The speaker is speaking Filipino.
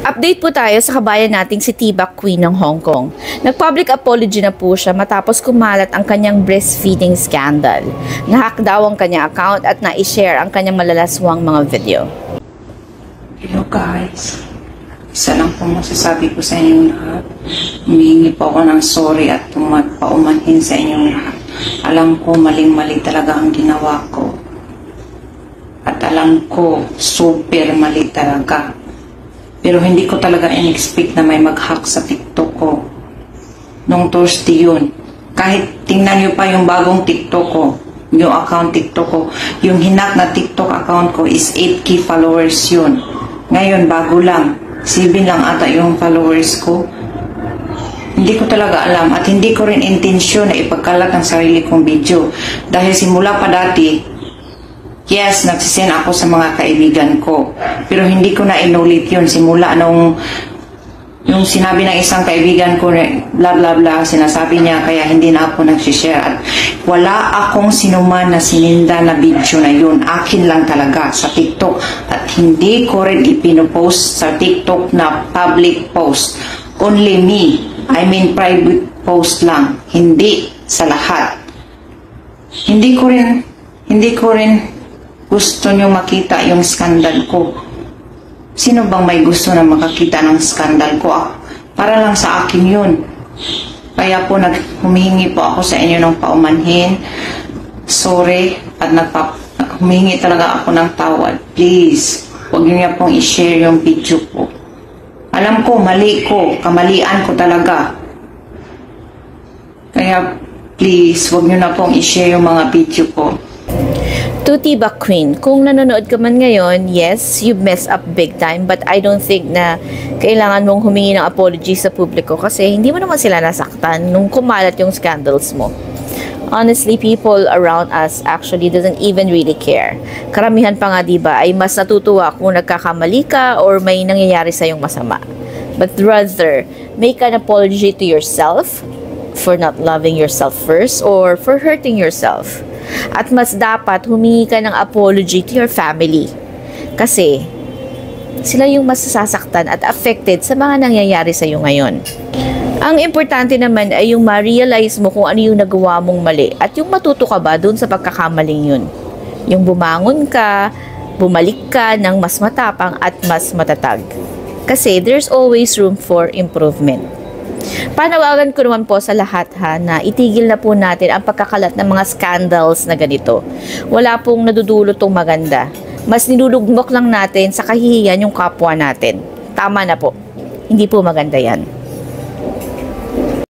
Update po tayo sa kabayan nating si Tibak Queen ng Hong Kong. Nag-public apology na po siya matapos kumalat ang kanyang breastfeeding scandal. Nahack daw ang kanyang account at na-share ang kanyang malalaswang mga video. Hello guys, isa lang po masasabi ko sa inyong lahat. Humihingi po ako ng sorry at paumanhin sa inyong lahat. Alam ko maling-mali talaga ang ginawa ko. At alam ko super mali talaga. Pero hindi ko talaga in-expect na may mag-hack sa TikTok ko. Nung Thursday yun. Kahit tingnan nyo pa yung bagong TikTok ko, yung account TikTok ko, yung hinak na TikTok account ko is 8K followers yun. Ngayon, bago lang. 7 lang ata yung followers ko. Hindi ko talaga alam at hindi ko rin intensyon na ipagkalat ang sarili kong video. Dahil simula pa dati, yes, nagsisend ako sa mga kaibigan ko. Pero hindi ko na inulit yun. Simula nung yung sinabi ng isang kaibigan ko, bla bla bla, sinasabi niya, kaya hindi na ako nagsishare. At wala akong sinuman na sininda na video na yun. Akin lang talaga sa TikTok. At hindi ko rin ipinopost sa TikTok na public post. Only me. I mean private post lang. Hindi sa lahat. Hindi ko rin gusto nyo makita yung skandal ko. Sino bang may gusto na makakita ng skandal ko? Para lang sa akin yun. Kaya po humihingi po ako sa inyo ng paumanhin. Sorry. At humihingi talaga ako ng tawad. Please, huwag nyo niya pong i-share yung video ko. Alam ko, mali ko. Kamalian ko talaga. Kaya please, huwag nyo na pong i-share yung mga video ko. To Tibak Queen, kung nanonood ka man ngayon, yes, you messed up big time, but I don't think na kailangan mong humingi ng apology sa publiko kasi hindi mo naman sila nasaktan nung kumalat yung scandals mo. Honestly, people around us actually doesn't even really care. Karamihan pa nga diba ay mas natutuwa kung nagkakamali ka or may nangyayari sa yung masama. But rather, make an apology to yourself for not loving yourself first or for hurting yourself. At mas dapat humingi ka ng apology to your family. Kasi sila yung mas sasaktan at affected sa mga nangyayari sa iyo ngayon. Ang importante naman ay yung ma-realize mo kung ano yung nagawa mong mali at yung matuto ka ba dun sa pagkakamaling yun. Yung bumangon ka, bumalik ka ng mas matapang at mas matatag. Kasi there's always room for improvement. Panawagan ko naman po sa lahat na itigil na po natin ang pagkakalat ng mga scandals na ganito. Wala pong nadudulot tong maganda. Mas nilulugmok lang natin sa kahihiyan yung kapwa natin. Tama na po. Hindi po maganda yan.